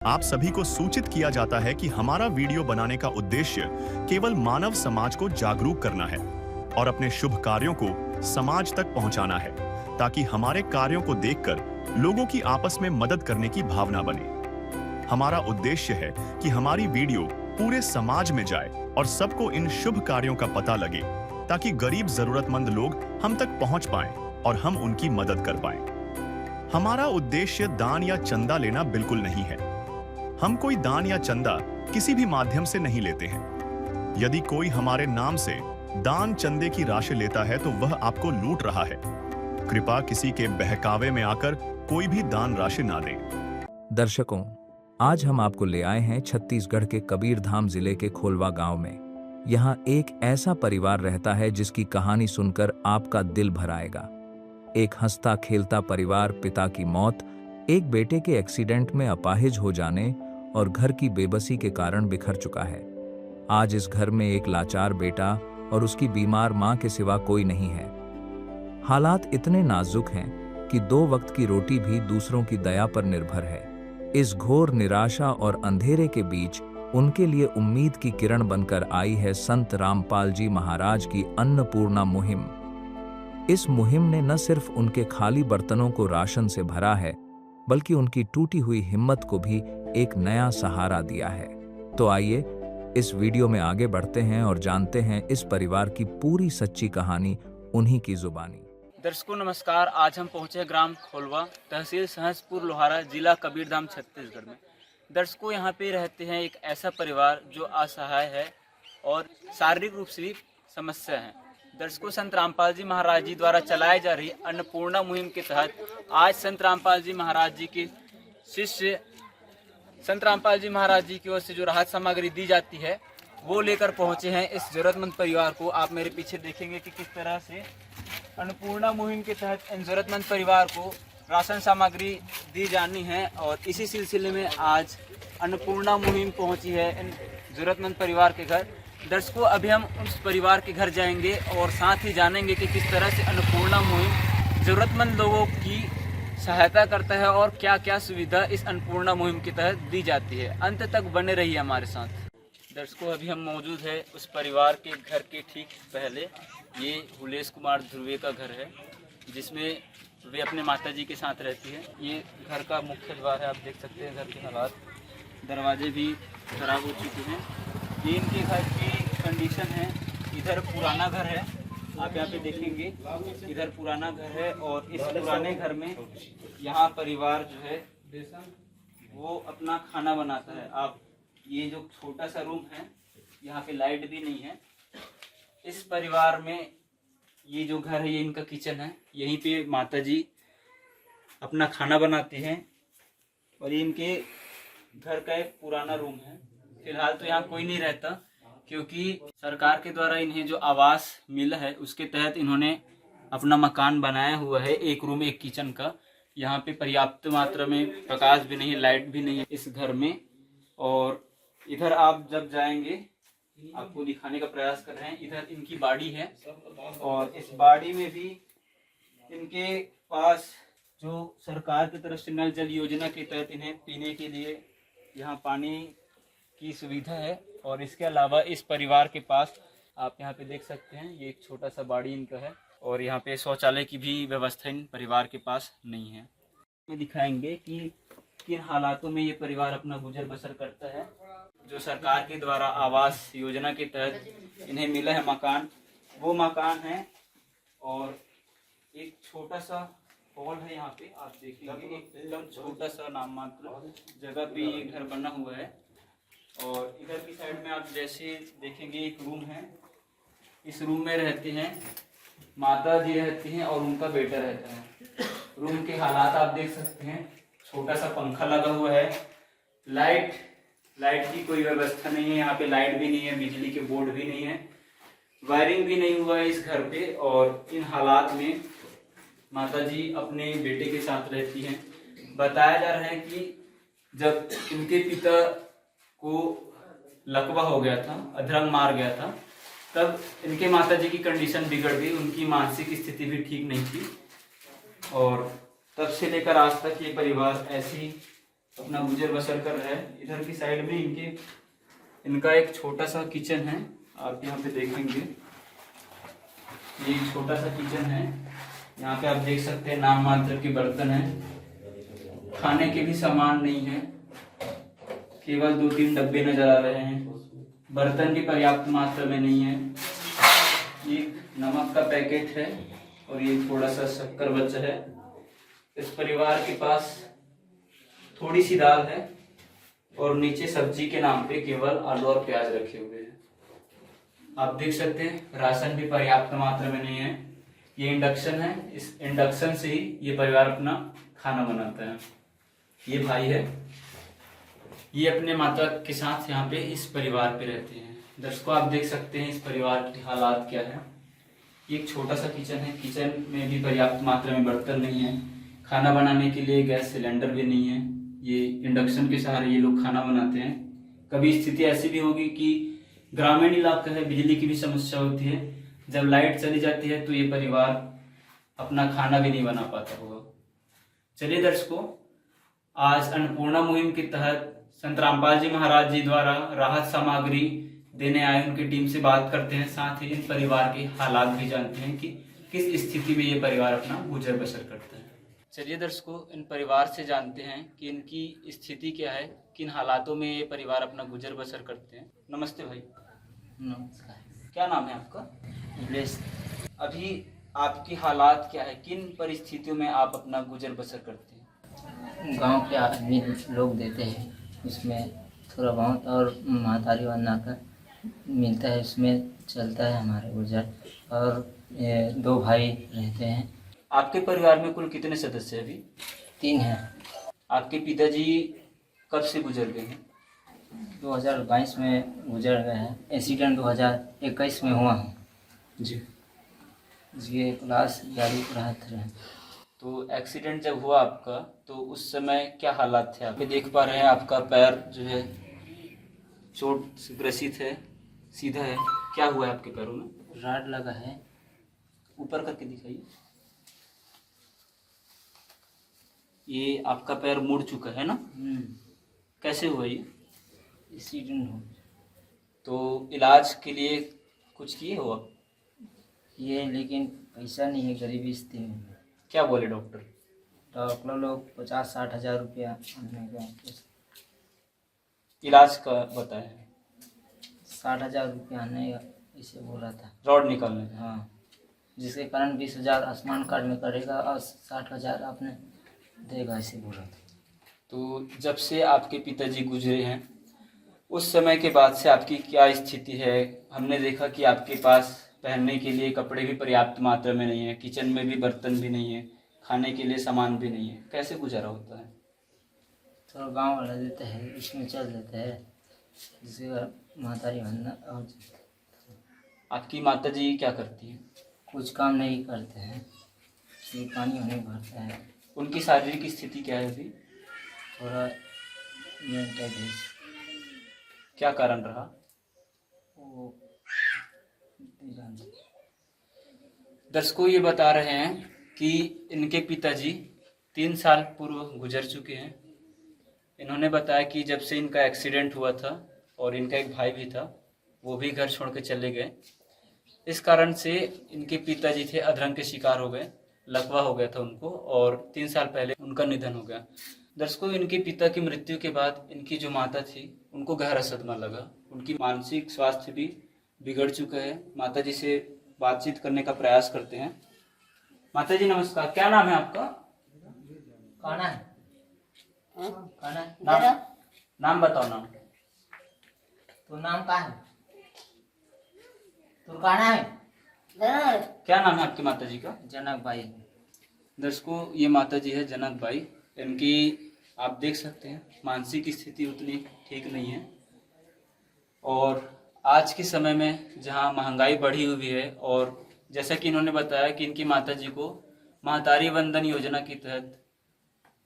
आप सभी को सूचित किया जाता है कि हमारा वीडियो बनाने का उद्देश्य केवल मानव समाज को जागरूक करना है और अपने शुभ कार्यों को समाज तक पहुंचाना है, ताकि हमारे कार्यों को देखकर लोगों की आपस में मदद करने की भावना बने। हमारा उद्देश्य है कि हमारी वीडियो पूरे समाज में जाए और सबको इन शुभ कार्यों का पता लगे, ताकि गरीब जरूरतमंद लोग हम तक पहुंच पाएं और हम उनकी मदद कर पाएं। हमारा उद्देश्य दान या चंदा लेना बिल्कुल नहीं है। हम कोई दान या चंदा किसी भी माध्यम से नहीं लेते हैं। यदि कोई हमारे नाम से दान चंदे की राशि लेता है तो वह आपको लूट रहा है। कृपया किसी के बहकावे में आकर कोई भी दान राशि ना दें। दर्शकों, आज हम आपको ले आए हैं छत्तीसगढ़ के कबीरधाम जिले के खोलवा गांव में। यहाँ एक ऐसा परिवार रहता है जिसकी कहानी सुनकर आपका दिल भर आएगा। एक हंसता खेलता परिवार पिता की मौत, एक बेटे के एक्सीडेंट में अपाहिज हो जाने और घर की बेबसी के कारण बिखर चुका है। आज इस घर में एक लाचार बेटा और उसकी बीमार मां के सिवा कोई नहीं है। हालात इतने नाजुक हैं कि 2 वक्त की रोटी भी दूसरों की दया पर निर्भर है। इस घोर निराशा और अंधेरे के बीच उनके लिए उम्मीद की किरण बनकर आई है संत रामपाल जी महाराज की अन्नपूर्णा मुहिम। इस मुहिम ने न सिर्फ उनके खाली बर्तनों को राशन से भरा है, बल्कि उनकी टूटी हुई हिम्मत को भी एक नया सहारा दिया है। तो आइए इस वीडियो में आगे बढ़ते हैं और जानते हैं इस परिवार की पूरी सच्ची कहानी उन्हीं की जुबानी। दर्शकों नमस्कार। आज हम पहुंचे ग्राम खोलवा, तहसील सहसपुर लोहारा, जिला कबीरधाम, छत्तीसगढ़ में। दर्शकों, यहाँ पे रहते हैं एक ऐसा परिवार जो असहाय है और शारीरिक रूप से भी समस्या है। दर्शकों, संत रामपाल जी महाराज जी द्वारा चलाई जा रही अन्नपूर्णा मुहिम के तहत आज संत रामपाल जी महाराज जी के शिष्य संत रामपाल जी महाराज जी की ओर से जो राहत सामग्री दी जाती है वो लेकर पहुंचे हैं इस जरूरतमंद परिवार को। आप मेरे पीछे देखेंगे कि किस तरह से अन्नपूर्णा मुहिम के तहत इन जरूरतमंद परिवार को राशन सामग्री दी जानी है और इसी सिलसिले में आज अन्नपूर्णा मुहिम पहुंची है इन जरूरतमंद परिवार के घर। दर्शकों, अभी हम उस परिवार के घर जाएंगे और साथ ही जानेंगे कि किस तरह से अन्नपूर्णा मुहिम जरूरतमंद लोगों की सहायता करता है और क्या क्या सुविधा इस अन्नपूर्णा मुहिम के तहत दी जाती है। अंत तक बने रहिए हमारे साथ। दर्शकों, अभी हम मौजूद है उस परिवार के घर के ठीक पहले। ये हुलेश कुमार ध्रुवे का घर है, जिसमें वे अपने माताजी के साथ रहती है। ये घर का मुख्य द्वार है। आप देख सकते हैं घर के हालात, दरवाजे भी खराब हो चुके हैं। ये इनके घर की कंडीशन है। इधर पुराना घर है, आप यहाँ पे देखेंगे, इधर पुराना घर है और इस पुराने घर में यहाँ परिवार जो है वो अपना खाना बनाता है। आप ये जो छोटा सा रूम है, यहाँ पे लाइट भी नहीं है। इस परिवार में ये जो घर है ये इनका किचन है। यहीं पे माताजी अपना खाना बनाती हैं और ये इनके घर का एक पुराना रूम है। फिलहाल तो यहाँ कोई नहीं रहता, क्योंकि सरकार के द्वारा इन्हें जो आवास मिला है उसके तहत इन्होंने अपना मकान बनाया हुआ है, 1 रूम 1 किचन का। यहाँ पे पर्याप्त मात्रा में प्रकाश भी नहीं है, लाइट भी नहीं है इस घर में। और इधर आप जब जाएंगे, आपको दिखाने का प्रयास कर रहे हैं, इधर इनकी बाड़ी है और इस बाड़ी में भी इनके पास जो सरकार की तरफ से नल जल योजना के तहत इन्हें पीने के लिए यहाँ पानी की सुविधा है। और इसके अलावा इस परिवार के पास आप यहाँ पे देख सकते हैं, ये एक छोटा सा बाड़ी इनका है और यहाँ पे शौचालय की भी व्यवस्था इन परिवार के पास नहीं है। में दिखाएंगे कि किन हालातों में ये परिवार अपना गुजर बसर करता है। जो सरकार के द्वारा आवास योजना के तहत इन्हें मिला है मकान, वो मकान है और एक छोटा सा हॉल है। यहाँ पे आप देखेंगे एकदम छोटा सा नाम मात्र जगह पे ये घर बना हुआ है। और इधर की साइड में आप जैसे देखेंगे एक रूम है। इस रूम में रहते हैं माता जी रहती हैं और उनका बेटा रहता है। रूम के हालात आप देख सकते हैं, छोटा सा पंखा लगा हुआ है। लाइट की कोई व्यवस्था नहीं है। यहाँ पे लाइट भी नहीं है, बिजली के बोर्ड भी नहीं है, वायरिंग भी नहीं हुआ है इस घर पे। और इन हालात में माता जी अपने बेटे के साथ रहती हैं। बताया जा रहा है कि जब इनके पिता को लकवा हो गया था, अधरंग मार गया था, तब इनके माताजी की कंडीशन बिगड़ गई। उनकी मानसिक स्थिति भी ठीक नहीं थी और तब से लेकर आज तक ये परिवार ऐसी अपना गुजर बसर कर रहा है। इधर की साइड में इनका एक छोटा सा किचन है, आप यहाँ पे देखेंगे। ये एक छोटा सा किचन है, यहाँ पे आप देख सकते हैं नाम मात्र के बर्तन है, खाने के भी सामान नहीं है, केवल 2-3 डब्बे नजर आ रहे हैं। बर्तन भी पर्याप्त मात्रा में नहीं है। एक नमक का पैकेट है और ये थोड़ा सा शक्कर बचा है। इस परिवार के पास थोड़ी सी दाल है और नीचे सब्जी के नाम पे केवल आलू और प्याज रखे हुए हैं। आप देख सकते हैं राशन भी पर्याप्त मात्रा में नहीं है। ये इंडक्शन है, इस इंडक्शन से ही ये परिवार अपना खाना बनाता है। ये भाई है, ये अपने माता के साथ यहाँ पे इस परिवार पे रहते हैं। दर्शकों आप देख सकते हैं इस परिवार के हालात क्या है। ये एक छोटा सा किचन है, किचन में भी पर्याप्त मात्रा में बर्तन नहीं है, खाना बनाने के लिए गैस सिलेंडर भी नहीं है। ये इंडक्शन के सहारे ये लोग खाना बनाते हैं। कभी स्थिति ऐसी भी होगी कि ग्रामीण इलाका है, बिजली की भी समस्या होती है, जब लाइट चली जाती है तो ये परिवार अपना खाना भी नहीं बना पाता होगा। चलिए दर्शकों, आज अन्नपूर्णा मुहिम के तहत संत रामपाल जी महाराज जी द्वारा राहत सामग्री देने आए उनकी टीम से बात करते हैं, साथ ही इन परिवार के हालात भी जानते हैं कि किस स्थिति में ये परिवार अपना गुजर बसर करता है। चलिए दर्शकों, इन परिवार से जानते हैं कि इनकी स्थिति क्या है, किन हालातों में ये परिवार अपना गुजर बसर करते हैं। नमस्ते भाई। नमस्कार। क्या नाम है आपका? इलेश। अभी आपकी हालात क्या है, किन परिस्थितियों में आप अपना गुजर बसर करते हैं? गांव के आदमी लोग देते हैं, उसमें थोड़ा बहुत और महतारी वन्ना का मिलता है, उसमें चलता है हमारे गुजर। और 2 भाई रहते हैं। आपके परिवार में कुल कितने सदस्य हैं अभी? 3 हैं। आपके पिताजी कब से गुजर गए हैं? 2022 में गुजर गए हैं। एक्सीडेंट 2021 में हुआ है जी। ये क्लास गाड़ी पढ़ा थे। तो एक्सीडेंट जब हुआ आपका तो उस समय क्या हालात थे? आप देख पा रहे हैं आपका पैर जो है चोट से ग्रसित है, सीधा है। क्या हुआ है आपके पैरों में? राड लगा है। ऊपर करके दिखाइए। ये आपका पैर मुड़ चुका है ना? कैसे हुआ ये? एक्सीडेंट हो। तो इलाज के लिए कुछ किए हो आप? ये लेकिन पैसा नहीं है, गरीबी स्थिति में। क्या बोले डॉक्टर? डॉक्टर लोग 50-60 हज़ार रुपया आने का, इलाज का बताया? 60 हज़ार रुपया आने का इसे बोला था। रॉड निकालने का? हाँ, जिसके कारण 20 हज़ार आयुष्मान कार्ड में करेगा और 60 हज़ार आपने देगा, ऐसे बोला था। तो जब से आपके पिताजी गुजरे हैं उस समय के बाद से आपकी क्या स्थिति है? हमने देखा कि आपके पास पहनने के लिए कपड़े भी पर्याप्त मात्रा में नहीं है, किचन में भी बर्तन भी नहीं है, खाने के लिए सामान भी नहीं है। कैसे गुजारा होता है? तो गांव वाला देते हैं, उसमें चल देते हैं, जिसके महतारी बनना। और आपकी माताजी क्या करती हैं? कुछ काम नहीं करते हैं, सिर्फ पानी होने भरता है। उनकी शारीरिक स्थिति क्या है अभी? थोड़ा मेंटल है। क्या कारण रहा? वो दर्शकों ये बता रहे हैं कि इनके पिताजी 3 साल पूर्व गुजर चुके हैं। इन्होंने बताया कि जब से इनका एक्सीडेंट हुआ था और इनका एक भाई भी था, वो भी घर छोड़ के चले गए। इस कारण से इनके पिताजी थे अधरंग के शिकार हो गए, लकवा हो गया था उनको और 3 साल पहले उनका निधन हो गया। दर्शकों, इनके पिता की मृत्यु के बाद इनकी जो माता थी उनको गहरा सदमा लगा। उनकी मानसिक स्वास्थ्य भी बिगड़ चुका है। माता जी से बातचीत करने का प्रयास करते हैं। माता जी नमस्कार, क्या नाम है आपका? खाना है, खाना है। नाम बताओ। नाम? तो नाम का है? तो खाना है। क्या नाम है आपकी माता जी का? जनक भाई। दर्शकों, ये माता जी है जनक बाई। इनकी आप देख सकते हैं मानसिक स्थिति उतनी ठीक नहीं है और आज के समय में जहां महंगाई बढ़ी हुई है और जैसा कि इन्होंने बताया कि इनकी माताजी को महतारी वंदन योजना के तहत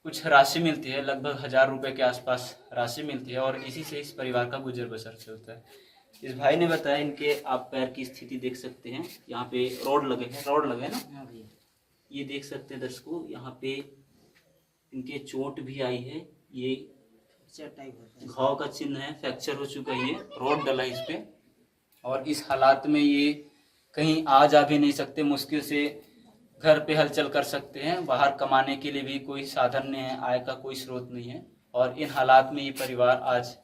कुछ राशि मिलती है, लगभग 1000 रुपये के आसपास राशि मिलती है और इसी से इस परिवार का गुजर बसर चलता है। इस भाई ने बताया इनके आप पैर की स्थिति देख सकते हैं, यहाँ पे रॉड लगे हैं, रॉड लगे ना? हाँ भैया। ये देख सकते हैं दर्शकों, यहाँ पे इनके चोट भी आई है। ये फ्रैक्चर टाइप होता है। घाव का चिन्ह है, फ्रैक्चर हो चुका है, ये रोड डला है इस पे। और इस हालात में ये कहीं आ जा भी नहीं सकते, मुश्किल से घर पे हलचल कर सकते हैं। बाहर कमाने के लिए भी कोई साधन नहीं है, आय का कोई स्रोत नहीं है, और इन हालात में ये परिवार आज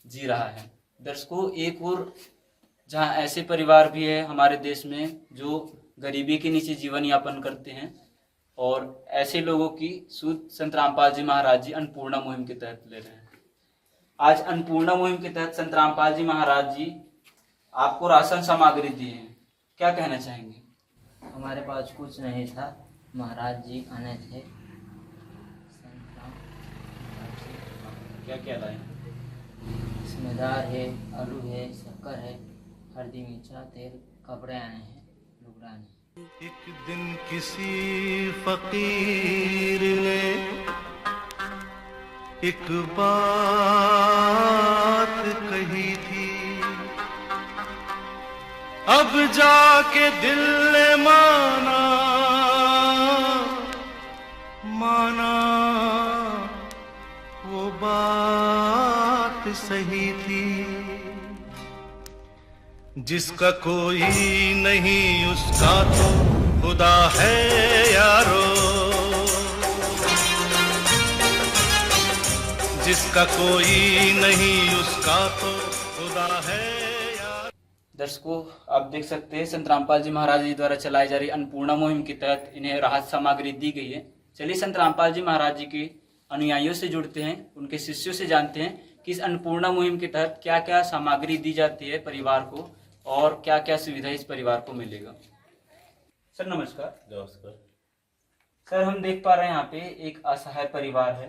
जी रहा है। दर्शकों, एक और जहाँ ऐसे परिवार भी है हमारे देश में जो गरीबी के नीचे जीवन यापन करते हैं, और ऐसे लोगों की सूद संत रामपाल जी महाराज जी अन्नपूर्णा मुहिम के तहत ले रहे हैं। आज अन्नपूर्णा मुहिम के तहत संत रामपाल जी महाराज जी आपको राशन सामग्री दी है, क्या कहना चाहेंगे? हमारे पास कुछ नहीं था, महाराज जी आने थे। क्या क्या लाए? इसमें दाल है, आलू है, शक्कर है, हल्दी, मिर्चा, तेल, कपड़े आने हैं, लुगड़ा आने हैं। एक दिन किसी फकीर ने एक बात कही थी, अब जाके दिल ने माना वो बात सही थी। जिसका कोई नहीं उसका तो खुदा है यारो, जिसका कोई नहीं उसका तो खुदा है यारो। दर्शकों, आप देख सकते हैं संत रामपाल जी महाराज जी द्वारा चलाई जा रही अन्नपूर्णा मुहिम के तहत इन्हें राहत सामग्री दी गई है। चलिए संत रामपाल जी महाराज जी के अनुयायियों से जुड़ते हैं, उनके शिष्यों से जानते हैं कि इस अन्नपूर्णा मुहिम के तहत क्या क्या सामग्री दी जाती है परिवार को, और क्या क्या सुविधा इस परिवार को मिलेगा। सर नमस्कार। नमस्कार सर, हम देख पा रहे हैं यहाँ पे एक असहाय परिवार है।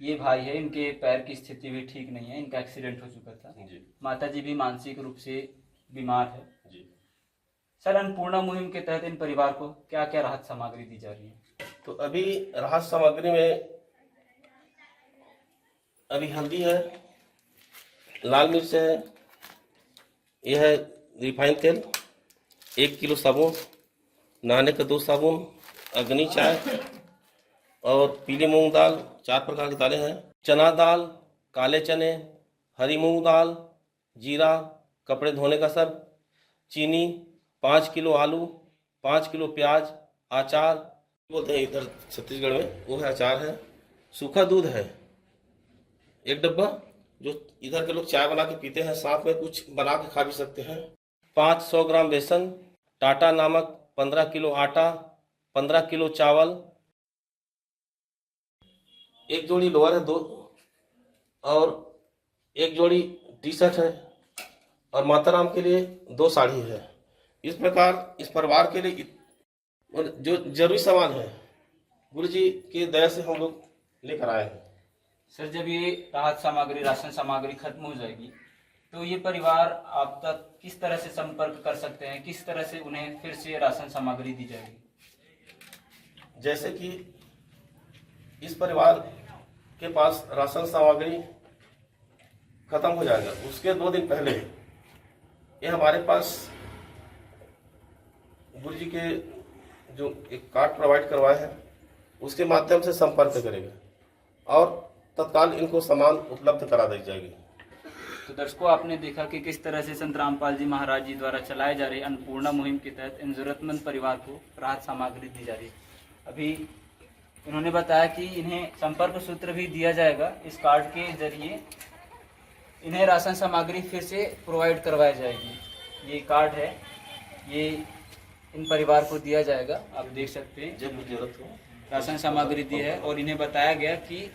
ये भाई है, इनके पैर की स्थिति भी ठीक नहीं है, इनका एक्सीडेंट हो चुका था जी। माता जी भी मानसिक रूप से बीमार है जी। सर, अन्नपूर्णा मुहिम के तहत इन परिवार को क्या क्या राहत सामग्री दी जा रही है? तो अभी राहत सामग्री में अभी हल्दी है, लाल मिर्च है, यह है रिफाइन तेल, 1 किलो साबुन, नहाने का 2 साबुन, अग्नि चाय और पीली मूंग दाल, 4 प्रकार की दालें हैं, चना दाल, काले चने, हरी मूंग दाल, जीरा, कपड़े धोने का सर्फ, चीनी, 5 किलो आलू, 5 किलो प्याज, अचार बोलते हैं इधर छत्तीसगढ़ में, वो है अचार है, सूखा दूध है 1 डब्बा, जो इधर के लोग चाय बना के पीते हैं, साथ में कुछ बना के खा भी सकते हैं, 500 ग्राम बेसन, टाटा नमक, 15 किलो आटा, 15 किलो चावल, 1 जोड़ी लोअर है 2, और 1 जोड़ी टी शर्ट है, और माता राम के लिए 2 साड़ी है। इस प्रकार इस परिवार के लिए जो जरूरी सामान है गुरु जी की दया से हम लोग लेकर आए हैं। सर, जब ये राहत सामग्री, राशन सामग्री खत्म हो जाएगी तो ये परिवार आप तक किस तरह से संपर्क कर सकते हैं, किस तरह से उन्हें फिर से राशन सामग्री दी जाएगी? जैसे कि इस परिवार के पास राशन सामग्री खत्म हो जाएगा, उसके 2 दिन पहले ये हमारे पास गुरु जी के जो एक कार्ड प्रोवाइड करवाए हैं उसके माध्यम से संपर्क करेगा और तत्काल इनको सामान उपलब्ध करा दी जाएगी। तो दर्शकों, आपने देखा कि किस तरह से संत रामपाल जी महाराज जी द्वारा चलाए जा रहे अन्नपूर्णा मुहिम के तहत इन जरूरतमंद परिवार को राहत सामग्री दी जा रही है। अभी उन्होंने बताया कि इन्हें संपर्क सूत्र भी दिया जाएगा, इस कार्ड के जरिए इन्हें राशन सामग्री फिर से प्रोवाइड करवाई जाएगी। ये कार्ड है, ये इन परिवार को दिया जाएगा। आप देख सकते हैं जब भी जरूरत हो राशन सामग्री दी है, और इन्हें बताया गया कि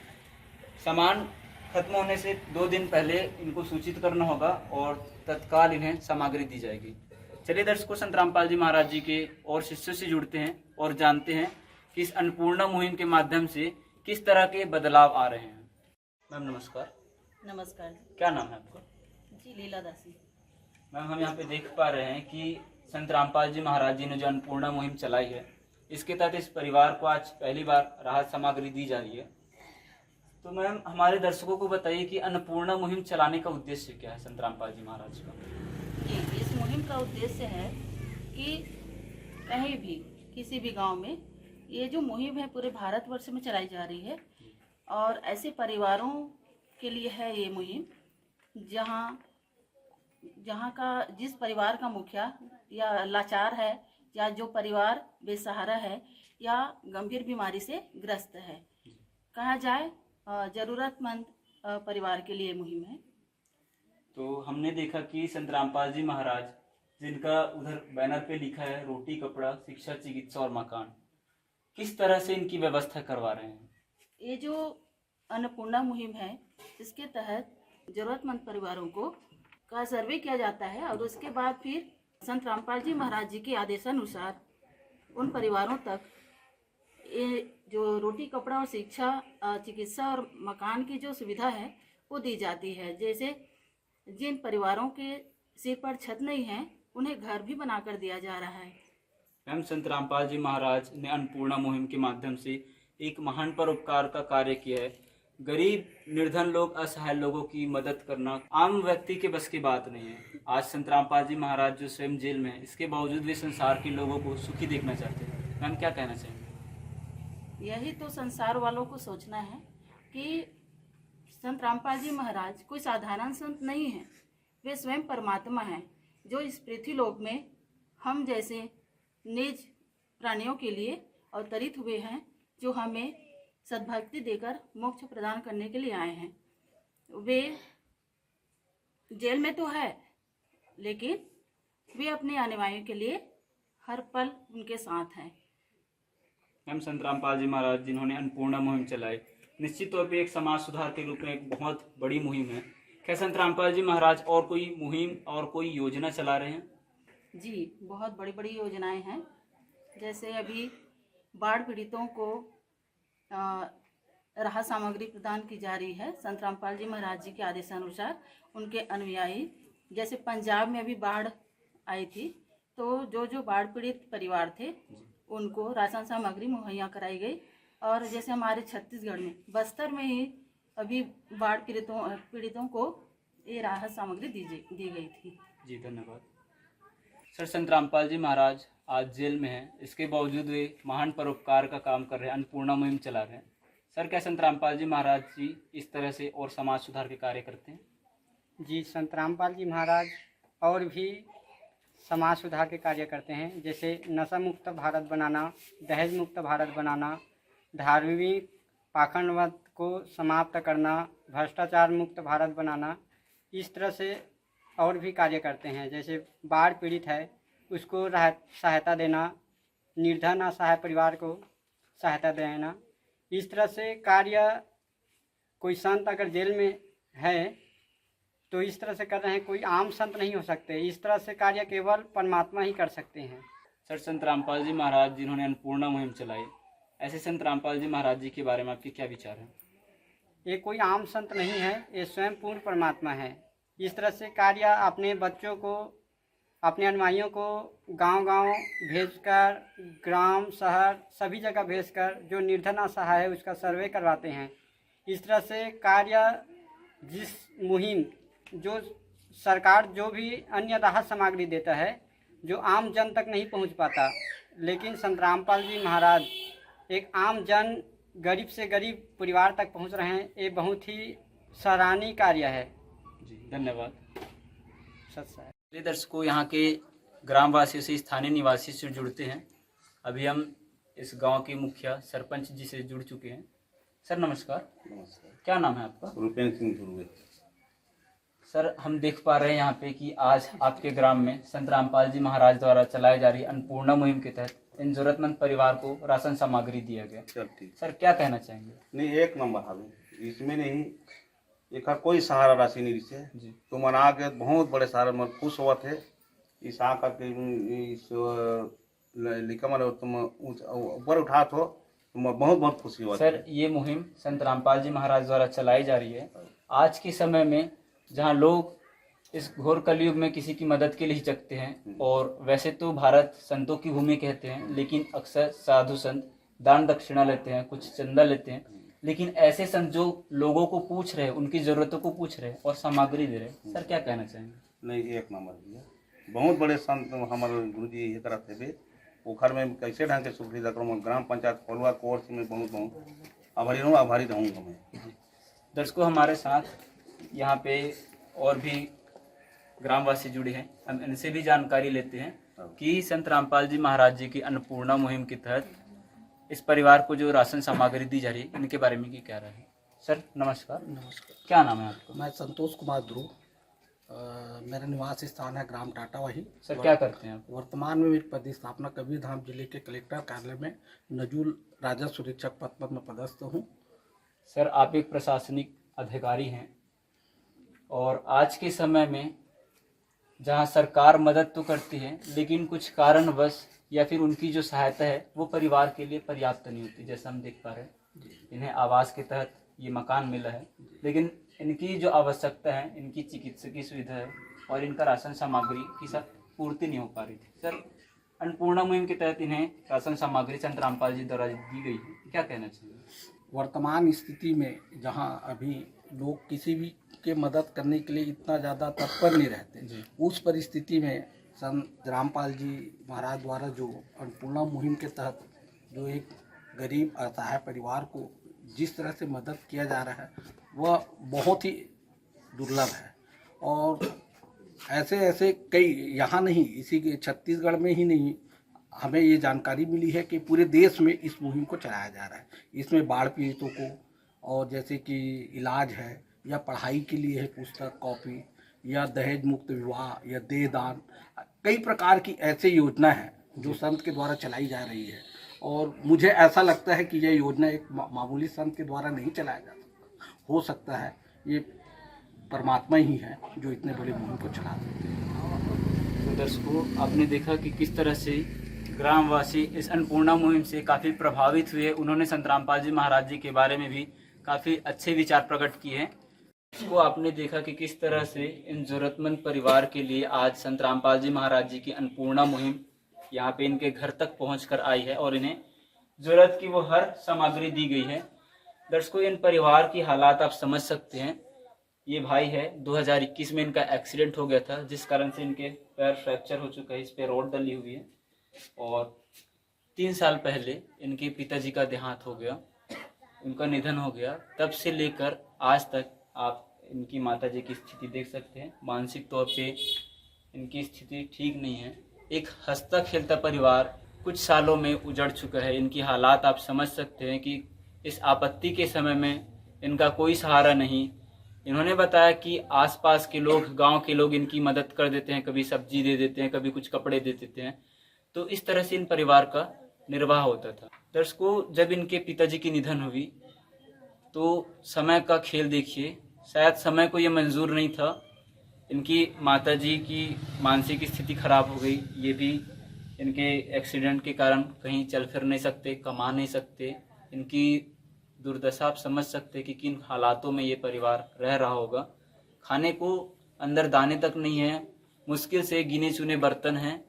सामान खत्म होने से 2 दिन पहले इनको सूचित करना होगा और तत्काल इन्हें सामग्री दी जाएगी। चलिए दर्शकों, संत रामपाल जी महाराज जी के और शिष्यों से जुड़ते हैं और जानते हैं कि इस अन्नपूर्णा मुहिम के माध्यम से किस तरह के बदलाव आ रहे हैं। मैम नमस्कार। नमस्कार क्या नाम है आपका? जी, लीला दासी। मैम, हम यहाँ पे देख पा रहे हैं कि संत रामपाल जी महाराज जी ने जो अन्नपूर्णा मुहिम चलाई है, इसके तहत इस परिवार को आज पहली बार राहत सामग्री दी जा रही है। तो मैम, हमारे दर्शकों को बताइए कि अन्नपूर्णा मुहिम चलाने का उद्देश्य क्या है संत रामपाल जी महाराज का? जी, इस मुहिम का उद्देश्य है कि कहीं भी किसी भी गांव में ये जो मुहिम है पूरे भारतवर्ष में चलाई जा रही है, और ऐसे परिवारों के लिए है ये मुहिम, जहाँ जहाँ का जिस परिवार का मुखिया या लाचार है, या जो परिवार बेसहारा है या गंभीर बीमारी से ग्रस्त है, कहा जाए ज़रूरतमंद परिवार के लिए मुहिम है। तो हमने देखा कि संत रामपाल जी महाराज, जिनका उधर बैनर पे लिखा है रोटी कपड़ा शिक्षा चिकित्सा और मकान, किस तरह से इनकी व्यवस्था करवा रहे हैं? ये जो अन्नपूर्णा मुहिम है, इसके तहत ज़रूरतमंद परिवारों को का सर्वे किया जाता है और उसके बाद फिर संत रामपाल जी महाराज जी के आदेशानुसार उन परिवारों तक ये जो रोटी कपड़ा और शिक्षा चिकित्सा और मकान की जो सुविधा है वो दी जाती है। जैसे जिन परिवारों के सिर पर छत नहीं है, उन्हें घर भी बनाकर दिया जा रहा है। मैम, संत रामपाल जी महाराज ने अन्नपूर्णा मुहिम के माध्यम से एक महान परोपकार का कार्य किया है। गरीब निर्धन लोग, असहाय लोगों की मदद करना आम व्यक्ति के बस की बात नहीं है। आज संत रामपाल जी महाराज जो स्वयं जेल में है, इसके बावजूद भी संसार के लोगों को सुखी देखना चाहते हैं। मैम, क्या कहना चाहेंगे? यही तो संसार वालों को सोचना है कि संत रामपाल जी महाराज कोई साधारण संत नहीं है, वे स्वयं परमात्मा हैं, जो इस पृथ्वी लोक में हम जैसे निज प्राणियों के लिए अवतरित हुए हैं, जो हमें सद्भक्ति देकर मोक्ष प्रदान करने के लिए आए हैं। वे जेल में तो है, लेकिन वे अपने अनुयायियों के लिए हर पल उनके साथ हैं। मैम, संत रामपाल जी महाराज जिन्होंने अन्नपूर्णा मुहिम चलाई, निश्चित तौर पे एक समाज सुधार के रूप में एक बहुत बड़ी मुहिम है। क्या संत रामपाल जी महाराज और कोई मुहिम और कोई योजना चला रहे हैं? जी, बहुत बड़ी बड़ी योजनाएं हैं। जैसे अभी बाढ़ पीड़ितों को राहत सामग्री प्रदान की जा रही है संत रामपाल जी महाराज जी के आदेशानुसार। उनके अनुयायी, जैसे पंजाब में अभी बाढ़ आई थी, तो जो जो बाढ़ पीड़ित परिवार थे उनको राशन सामग्री मुहैया कराई गई। और जैसे हमारे छत्तीसगढ़ में बस्तर में ही अभी बाढ़ पीड़ितों को ये राहत सामग्री दी गई थी। जी, धन्यवाद। सर, संत रामपाल जी महाराज आज जेल में हैं, इसके बावजूद वे महान परोपकार का काम कर रहे हैं, अन्नपूर्णा मुहिम चला रहे हैं। सर, क्या संत रामपाल जी महाराज जी इस तरह से और समाज सुधार के कार्य करते हैं? जी, संत रामपाल जी महाराज और भी समाज सुधार के कार्य करते हैं। जैसे नशा मुक्त भारत बनाना, दहेज मुक्त भारत बनाना, धार्मिक पाखंडवाद को समाप्त करना, भ्रष्टाचार मुक्त भारत बनाना, इस तरह से और भी कार्य करते हैं। जैसे बाढ़ पीड़ित है उसको सहायता देना, निर्धन असहाय परिवार को सहायता देना, इस तरह से कार्य। कोई संत अगर जेल में है तो इस तरह से कर रहे हैं, कोई आम संत नहीं हो सकते। इस तरह से कार्य केवल परमात्मा ही कर सकते हैं। सर, संत रामपाल जी महाराज जिन्होंने अन्नपूर्णा मुहिम चलाई, ऐसे संत रामपाल जी महाराज जी के बारे में आपके क्या विचार हैं? ये कोई आम संत नहीं है, ये स्वयं पूर्ण परमात्मा है। इस तरह से कार्य अपने बच्चों को, अपने अनुयायियों को गांव-गांव भेजकर, ग्राम शहर सभी जगह भेजकर जो निर्धन असहाय है उसका सर्वे करवाते हैं। इस तरह से कार्य, जिस मुहिम जो सरकार जो भी अन्य राहत सामग्री देता है जो आम जन तक नहीं पहुंच पाता, लेकिन संत रामपाल जी महाराज एक आम जन, गरीब से गरीब परिवार तक पहुंच रहे हैं। ये बहुत ही सराहनीय कार्य है। जी, धन्यवाद। सत्य दर्शकों, यहाँ के ग्रामवासियों से, स्थानीय निवासी से जुड़ते हैं। अभी हम इस गांव के मुखिया सरपंच जी से जुड़ चुके हैं। सर, नमस्कार। नमस्कार। क्या नाम है आपका? रुपेन सिंह धुर्वे। सर, हम देख पा रहे हैं यहाँ पे कि आज आपके ग्राम में संत रामपाल जी महाराज द्वारा चलाई जा रही अन्नपूर्णा मुहिम के तहत इन जरूरतमंद परिवार को राशन सामग्री दिया गया। चल ठीक। सर, क्या कहना चाहेंगे? नहीं, एक नंबर हवे इसमें नहीं, एक कोई सहारा राशि नहीं से जी। तो मना के बहुत बड़े सारे मन खुश हुआ थे। इस आकर के इस लिखा मन तुम ऊपर उठा तो बहुत बहुत खुशी हुआ। सर, ये मुहिम संत रामपाल जी महाराज द्वारा चलाई जा रही है आज के समय में, जहाँ लोग इस घोर कलयुग में किसी की मदद के लिए हिचकते हैं। और वैसे तो भारत संतों की भूमि कहते हैं, लेकिन अक्सर साधु संत दान दक्षिणा लेते हैं, कुछ चंदा लेते हैं, लेकिन ऐसे संत जो लोगों को पूछ रहे हैं, उनकी जरूरतों को पूछ रहे हैं और सामग्री दे रहे हैं। सर, क्या कहना चाहेंगे? नहीं, एक नंबर भैया, बहुत बड़े संत हमारे गुरु जी ये करते थे। पोखर में कैसे ढंग के सुविधा ग्राम पंचायत खोलवा कोर्स में बहुत बहुत आभारी रहूँगा मैं। दर्शकों, हमारे साथ यहाँ पे और भी ग्रामवासी जुड़े हैं। हम इनसे भी जानकारी लेते हैं कि संत रामपाल जी महाराज जी की अन्नपूर्णा मुहिम के तहत इस परिवार को जो राशन सामग्री दी जा रही है, इनके बारे में की क्या राय है। सर नमस्कार। नमस्कार। क्या नाम है आपका? मैं संतोष कुमार ध्रुव। मेरा निवास स्थान है ग्राम टाटा वही। सर क्या करते हैं आप? वर्तमान में मेरी पदस्थापना कबीरधाम जिले के कलेक्टर कार्यालय में नजूल राजस्व सुरक्षक पद पर मैं पदस्थ हूँ। सर आप एक प्रशासनिक अधिकारी हैं और आज के समय में जहां सरकार मदद तो करती है, लेकिन कुछ कारणवश या फिर उनकी जो सहायता है वो परिवार के लिए पर्याप्त नहीं होती। जैसा हम देख पा रहे हैं, इन्हें आवास के तहत ये मकान मिला है, लेकिन इनकी जो आवश्यकता है, इनकी चिकित्सकीय सुविधा है और इनका राशन सामग्री की सब पूर्ति नहीं हो पा रही थी। सर अन्नपूर्णा मुहिम के तहत इन्हें राशन सामग्री संत रामपाल जी द्वारा दी गई है, क्या कहना चाहिए? वर्तमान स्थिति में जहाँ अभी लोग किसी भी के मदद करने के लिए इतना ज़्यादा तत्पर नहीं रहते, उस परिस्थिति में संत रामपाल जी महाराज द्वारा जो अन्नपूर्णा मुहिम के तहत जो एक गरीब असहाय परिवार को जिस तरह से मदद किया जा रहा है वह बहुत ही दुर्लभ है। और ऐसे ऐसे कई यहाँ नहीं, इसी के छत्तीसगढ़ में ही नहीं, हमें ये जानकारी मिली है कि पूरे देश में इस मुहिम को चलाया जा रहा है। इसमें बाढ़ पीड़ितों को और जैसे कि इलाज है या पढ़ाई के लिए है पुस्तक कॉपी या दहेज मुक्त विवाह या देहदान, कई प्रकार की ऐसे योजना है जो संत के द्वारा चलाई जा रही है। और मुझे ऐसा लगता है कि यह योजना एक मामूली संत के द्वारा नहीं चलाया जा सकता, हो सकता है ये परमात्मा ही है जो इतने बड़े मुहिम को चला सकते हैं। तो दर्शकों, आपने देखा कि किस तरह से ग्रामवासी इस अन्नपूर्णा मुहिम से काफ़ी प्रभावित हुए। उन्होंने संत रामपाल जी महाराज जी के बारे में भी काफ़ी अच्छे विचार प्रकट किए हैं। इसको आपने देखा कि किस तरह से इन जरूरतमंद परिवार के लिए आज संत रामपाल जी महाराज जी की अन्नपूर्णा मुहिम यहाँ पे इनके घर तक पहुँच आई है और इन्हें जरूरत की वो हर सामग्री दी गई है। दर्शकों, इन परिवार की हालात आप समझ सकते हैं। ये भाई है, 2021 में इनका एक्सीडेंट हो गया था, जिस कारण से इनके पैर फ्रैक्चर हो चुका है, इस पे रोड डली हुई है। और 3 साल पहले इनके पिताजी का देहांत हो गया, उनका निधन हो गया। तब से लेकर आज तक आप इनकी माताजी की स्थिति देख सकते हैं। मानसिक तौर पे इनकी स्थिति ठीक नहीं है। एक हंसता खेलता परिवार कुछ सालों में उजड़ चुका है। इनकी हालात आप समझ सकते हैं कि इस आपत्ति के समय में इनका कोई सहारा नहीं। इन्होंने बताया कि आसपास के लोग, गांव के लोग इनकी मदद कर देते हैं, कभी सब्जी दे देते हैं, कभी कुछ कपड़े दे देते हैं। तो इस तरह से इन परिवार का निर्वाह होता था। दर्शकों, जब इनके पिताजी की निधन हुई तो समय का खेल देखिए, शायद समय को ये मंजूर नहीं था। इनकी माताजी की मानसिक स्थिति खराब हो गई, ये भी इनके एक्सीडेंट के कारण कहीं चल फिर नहीं सकते, कमा नहीं सकते। इनकी दुर्दशा आप समझ सकते कि किन हालातों में ये परिवार रह रहा होगा। खाने को अंदर दाने तक नहीं है, मुश्किल से गिने चुने बर्तन हैं।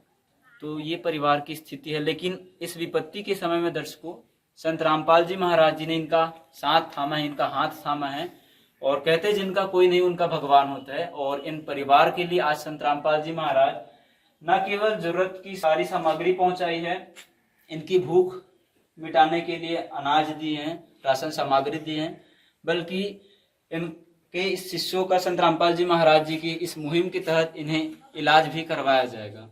तो ये परिवार की स्थिति है। लेकिन इस विपत्ति के समय में दर्शकों, संत रामपाल जी महाराज जी ने इनका साथ थामा है, इनका हाथ थामा है और कहते हैं जिनका कोई नहीं उनका भगवान होता है। और इन परिवार के लिए आज संत रामपाल जी महाराज न केवल जरूरत की सारी सामग्री पहुंचाई है, इनकी भूख मिटाने के लिए अनाज दिए हैं, राशन सामग्री दिए हैं, बल्कि इनके इस शिष्यों का संत रामपाल जी महाराज जी की इस मुहिम के तहत इन्हें इलाज भी करवाया जाएगा।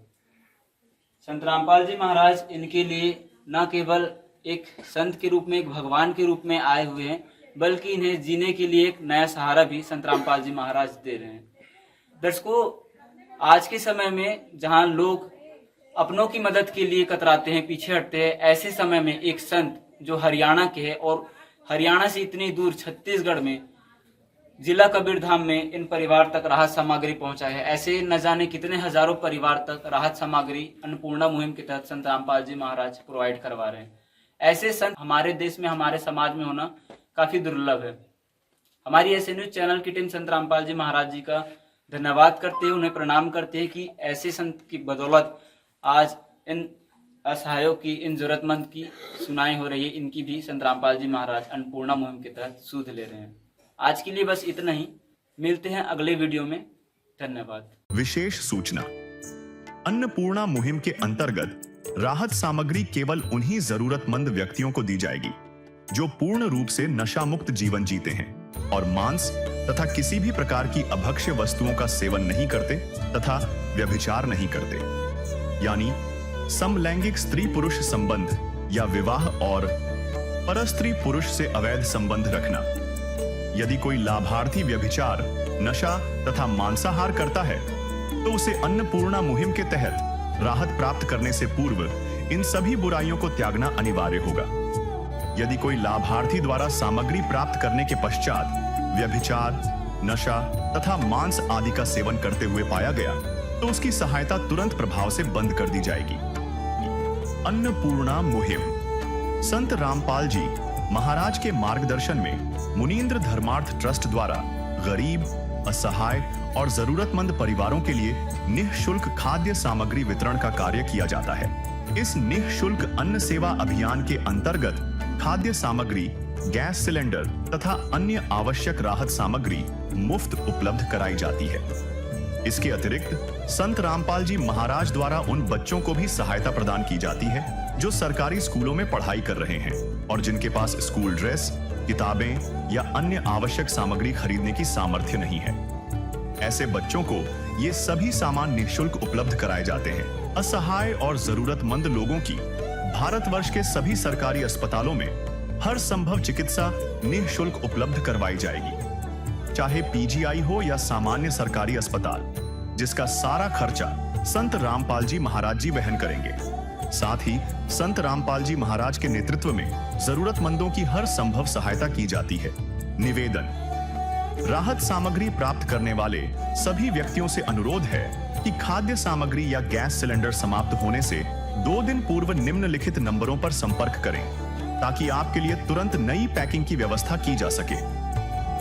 संत रामपाल जी महाराज इनके लिए न केवल एक संत के रूप में, एक भगवान के रूप में आए हुए हैं, बल्कि इन्हें जीने के लिए एक नया सहारा भी संत रामपाल जी महाराज दे रहे हैं। दर्शकों, आज के समय में जहां लोग अपनों की मदद के लिए कतराते हैं, पीछे हटते हैं, ऐसे समय में एक संत जो हरियाणा के है और हरियाणा से इतनी दूर छत्तीसगढ़ में जिला कबीरधाम में इन परिवार तक राहत सामग्री पहुंचाए है। ऐसे न जाने कितने हजारों परिवार तक राहत सामग्री अन्नपूर्णा मुहिम के तहत संत रामपाल जी महाराज प्रोवाइड करवा रहे हैं। ऐसे संत हमारे देश में, हमारे समाज में होना काफी दुर्लभ है। हमारी ऐसे न्यूज चैनल की टीम संत रामपाल जी महाराज जी का धन्यवाद करते हैं, उन्हें प्रणाम करते हैं कि ऐसे संत की बदौलत आज इन असहायों की, इन जरूरतमंद की सुनाई हो रही है। इनकी भी संत रामपाल जी महाराज अन्नपूर्णा मुहिम के तहत सूध ले रहे हैं। आज के लिए बस इतना ही, मिलते हैं अगले वीडियो में। धन्यवाद। विशेष सूचना, अन्नपूर्णा मुहिम के अंतर्गत राहत सामग्री केवल उन्हीं जरूरतमंद व्यक्तियों को दी जाएगी जो पूर्ण रूप से नशा मुक्त जीवन जीते हैं। और मांस तथा किसी भी प्रकार की अभक्ष्य वस्तुओं का सेवन नहीं करते तथा व्यभिचार नहीं करते, यानी समलैंगिक स्त्री पुरुष संबंध या विवाह और परस्त्री पुरुष से अवैध संबंध रखना। यदि कोई लाभार्थी व्यभिचार, नशा तथा मांसाहार करता है तो उसे अन्नपूर्णा मुहिम के तहत राहत प्राप्त करने से पूर्व इन सभी बुराइयों को त्यागना अनिवार्य होगा। यदि कोई लाभार्थी द्वारा सामग्री प्राप्त करने के पश्चात व्यभिचार, नशा तथा मांस आदि का सेवन करते हुए पाया गया तो उसकी सहायता तुरंत प्रभाव से बंद कर दी जाएगी। अन्नपूर्णा मुहिम। संत रामपाल जी महाराज के मार्गदर्शन में मुनींद्र धर्मार्थ ट्रस्ट द्वारा गरीब, असहाय और जरूरतमंद परिवारों के लिए निःशुल्क खाद्य सामग्री वितरण का कार्य किया जाता है। इस निःशुल्क अन्न सेवा अभियान के अंतर्गत खाद्य सामग्री, गैस सिलेंडर तथा अन्य आवश्यक राहत सामग्री मुफ्त उपलब्ध कराई जाती है। इसके अतिरिक्त संत रामपाल जी महाराज द्वारा उन बच्चों को भी सहायता प्रदान की जाती है जो सरकारी स्कूलों में पढ़ाई कर रहे हैं और जिनके पास स्कूल ड्रेस, किताबें या अन्य आवश्यक सामग्री खरीदने की सामर्थ्य नहीं है। ऐसे बच्चों को ये सभी सामान निःशुल्क उपलब्ध कराए जाते हैं। असहाय और जरूरतमंद लोगों की भारतवर्ष के सभी सरकारी अस्पतालों में हर संभव चिकित्सा निःशुल्क उपलब्ध करवाई जाएगी, चाहे पीजीआई हो या सामान्य सरकारी अस्पताल, जिसका सारा खर्चा संत रामपाल जी महाराज जी वहन करेंगे। साथ ही संत रामपाल जी महाराज के नेतृत्व में जरूरतमंदों की हर संभव सहायता की जाती है। निवेदन। राहत सामग्री प्राप्त करने वाले सभी व्यक्तियों से अनुरोध है कि खाद्य सामग्री या गैस सिलेंडर समाप्त होने से 2 दिन पूर्व निम्नलिखित नंबरों पर संपर्क करें ताकि आपके लिए तुरंत नई पैकिंग की व्यवस्था की जा सके।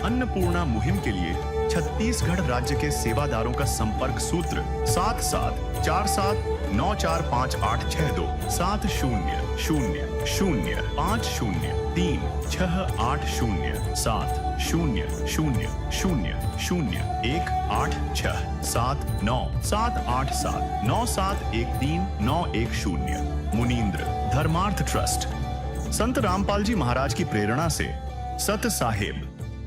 अन्नपूर्णा मुहिम के लिए छत्तीसगढ़ राज्य के सेवादारों का संपर्क सूत्र 7747945862 700187901867978787 मुनींद्र धर्मार्थ ट्रस्ट। संत रामपाल जी महाराज की प्रेरणा से सत साहेब